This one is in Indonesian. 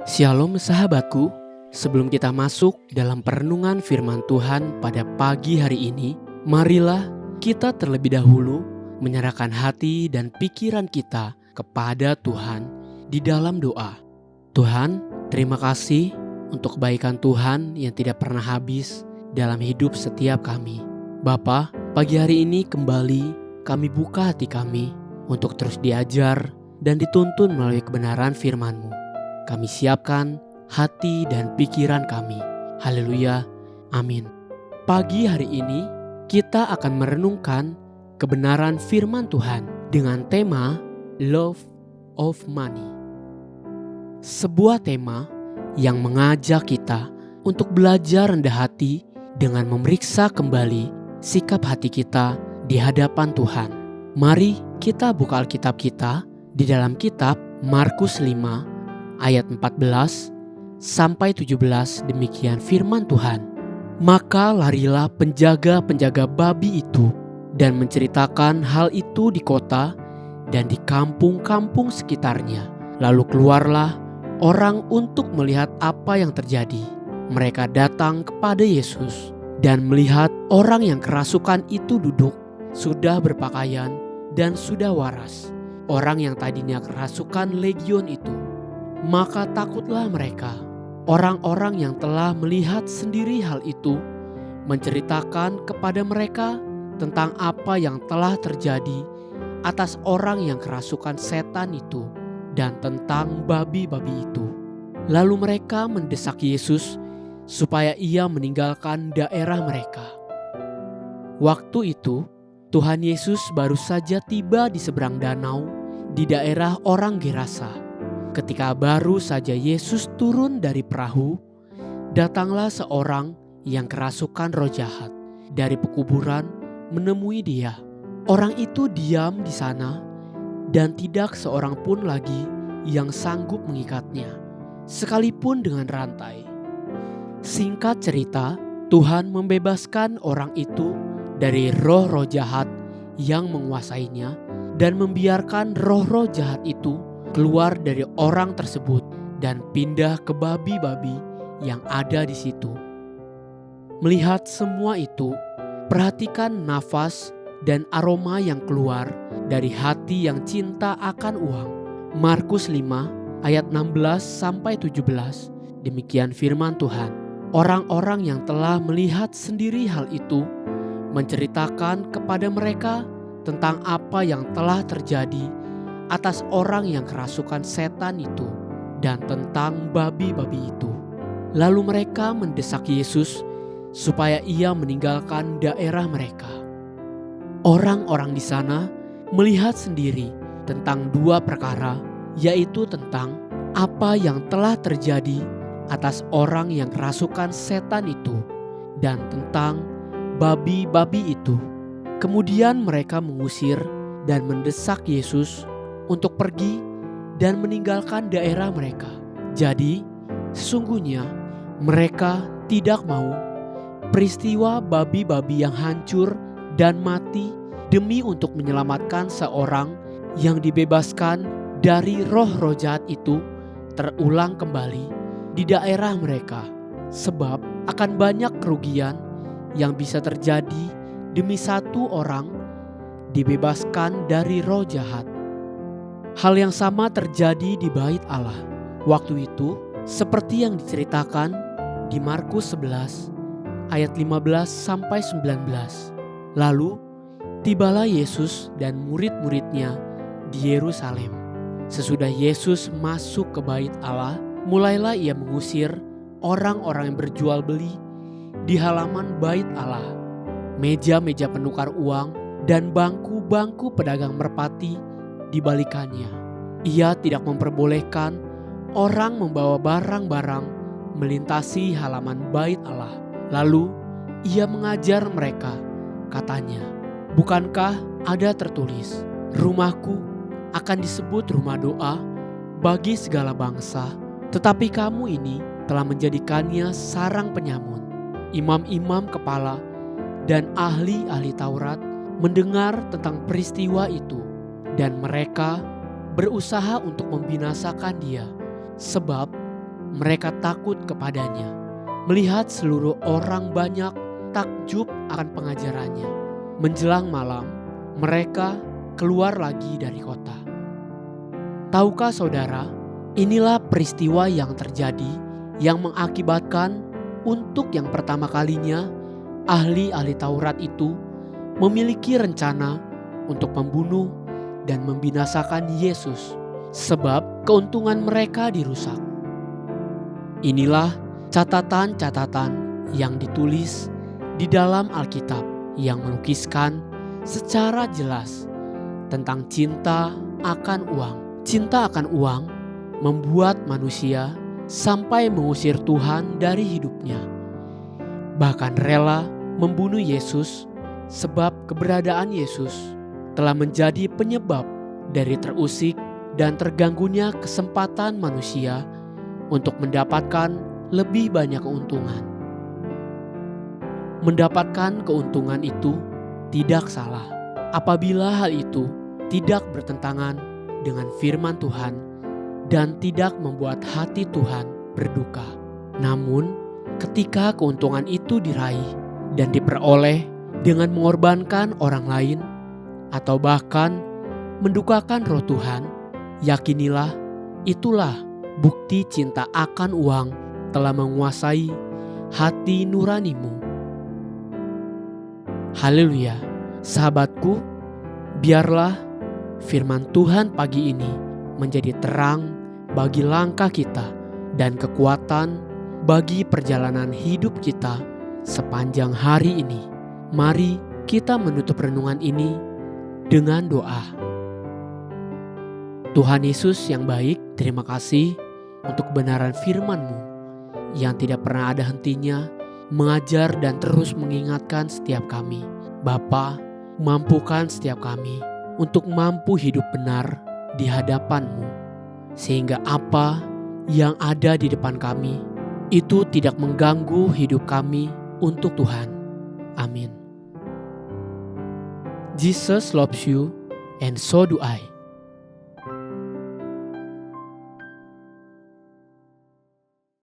Shalom sahabatku, sebelum kita masuk dalam perenungan firman Tuhan pada pagi hari ini, marilah kita terlebih dahulu menyerahkan hati dan pikiran kita kepada Tuhan di dalam doa. Tuhan, terima kasih untuk kebaikan Tuhan yang tidak pernah habis dalam hidup setiap kami. Bapa, pagi hari ini kembali kami buka hati kami untuk terus diajar dan dituntun melalui kebenaran firman-Mu. Kami siapkan hati dan pikiran kami. Haleluya, amin. Pagi hari ini kita akan merenungkan kebenaran firman Tuhan dengan tema Love of Money. Sebuah tema yang mengajak kita untuk belajar rendah hati dengan memeriksa kembali sikap hati kita di hadapan Tuhan. Mari kita buka Alkitab kita di dalam kitab Markus 5 ayat 14 sampai 17, demikian firman Tuhan. Maka larilah penjaga-penjaga babi itu dan menceritakan hal itu di kota dan di kampung-kampung sekitarnya. Lalu keluarlah orang untuk melihat apa yang terjadi. Mereka datang kepada Yesus dan melihat orang yang kerasukan itu duduk, sudah berpakaian dan sudah waras. Orang yang tadinya kerasukan legion itu. Maka takutlah mereka. Orang-orang yang telah melihat sendiri hal itu menceritakan kepada mereka tentang apa yang telah terjadi atas orang yang kerasukan setan itu dan tentang babi-babi itu. Lalu mereka mendesak Yesus supaya ia meninggalkan daerah mereka. Waktu itu Tuhan Yesus baru saja tiba di seberang danau di daerah orang Gerasa. Ketika baru saja Yesus turun dari perahu, datanglah seorang yang kerasukan roh jahat dari pekuburan menemui dia. Orang itu diam di sana dan tidak seorang pun lagi yang sanggup mengikatnya, sekalipun dengan rantai. Singkat cerita, Tuhan membebaskan orang itu dari roh-roh jahat yang menguasainya dan membiarkan roh-roh jahat itu keluar dari orang tersebut dan pindah ke babi-babi yang ada di situ. Melihat semua itu, perhatikan nafas dan aroma yang keluar dari hati yang cinta akan uang. Markus 5 ayat 16 sampai 17. Demikian firman Tuhan. Orang-orang yang telah melihat sendiri hal itu menceritakan kepada mereka tentang apa yang telah terjadi atas orang yang kerasukan setan itu dan tentang babi-babi itu. Lalu mereka mendesak Yesus supaya ia meninggalkan daerah mereka. Orang-orang di sana melihat sendiri tentang dua perkara, yaitu tentang apa yang telah terjadi atas orang yang kerasukan setan itu dan tentang babi-babi itu. Kemudian mereka mengusir dan mendesak Yesus untuk pergi dan meninggalkan daerah mereka. Jadi, sesungguhnya mereka tidak mau peristiwa babi-babi yang hancur dan mati demi untuk menyelamatkan seorang yang dibebaskan dari roh-roh jahat itu terulang kembali di daerah mereka. Sebab akan banyak kerugian yang bisa terjadi demi satu orang dibebaskan dari roh jahat. Hal yang sama terjadi di bait Allah. Waktu itu, seperti yang diceritakan di Markus 11 ayat 15 sampai 19. Lalu, tibalah Yesus dan murid-muridnya di Yerusalem. Sesudah Yesus masuk ke bait Allah, mulailah ia mengusir orang-orang yang berjual beli di halaman bait Allah. Meja-meja penukar uang dan bangku-bangku pedagang merpati dibalikannya. Ia tidak memperbolehkan orang membawa barang-barang melintasi halaman bait Allah. Lalu ia mengajar mereka, katanya, "Bukankah ada tertulis, rumahku akan disebut rumah doa bagi segala bangsa, tetapi kamu ini telah menjadikannya sarang penyamun." Imam-imam kepala dan ahli-ahli Taurat mendengar tentang peristiwa itu, dan mereka berusaha untuk membinasakan dia, sebab mereka takut kepadanya, melihat seluruh orang banyak takjub akan pengajarannya. Menjelang malam, mereka keluar lagi dari kota. Tahukah saudara, inilah peristiwa yang terjadi yang mengakibatkan untuk yang pertama kalinya ahli-ahli Taurat itu memiliki rencana untuk membunuh dan membinasakan Yesus, sebab keuntungan mereka dirusak. Inilah catatan-catatan yang ditulis di dalam Alkitab yang melukiskan secara jelas tentang cinta akan uang. Cinta akan uang membuat manusia sampai mengusir Tuhan dari hidupnya, bahkan rela membunuh Yesus, sebab keberadaan Yesus telah menjadi penyebab dari terusik dan terganggunya kesempatan manusia untuk mendapatkan lebih banyak keuntungan. Mendapatkan keuntungan itu tidak salah apabila hal itu tidak bertentangan dengan firman Tuhan dan tidak membuat hati Tuhan berduka. Namun, ketika keuntungan itu diraih dan diperoleh dengan mengorbankan orang lain atau bahkan mendukakan roh Tuhan, yakinilah itulah bukti cinta akan uang telah menguasai hati nuranimu. Haleluya, sahabatku, biarlah firman Tuhan pagi ini menjadi terang bagi langkah kita dan kekuatan bagi perjalanan hidup kita sepanjang hari ini. Mari kita menutup renungan ini dengan doa. Tuhan Yesus yang baik, terima kasih untuk kebenaran firman-Mu yang tidak pernah ada hentinya mengajar dan terus mengingatkan setiap kami. Bapa, mampukan setiap kami untuk mampu hidup benar di hadapan-Mu, sehingga apa yang ada di depan kami itu tidak mengganggu hidup kami untuk Tuhan. Amin. Jesus loves you and so do I.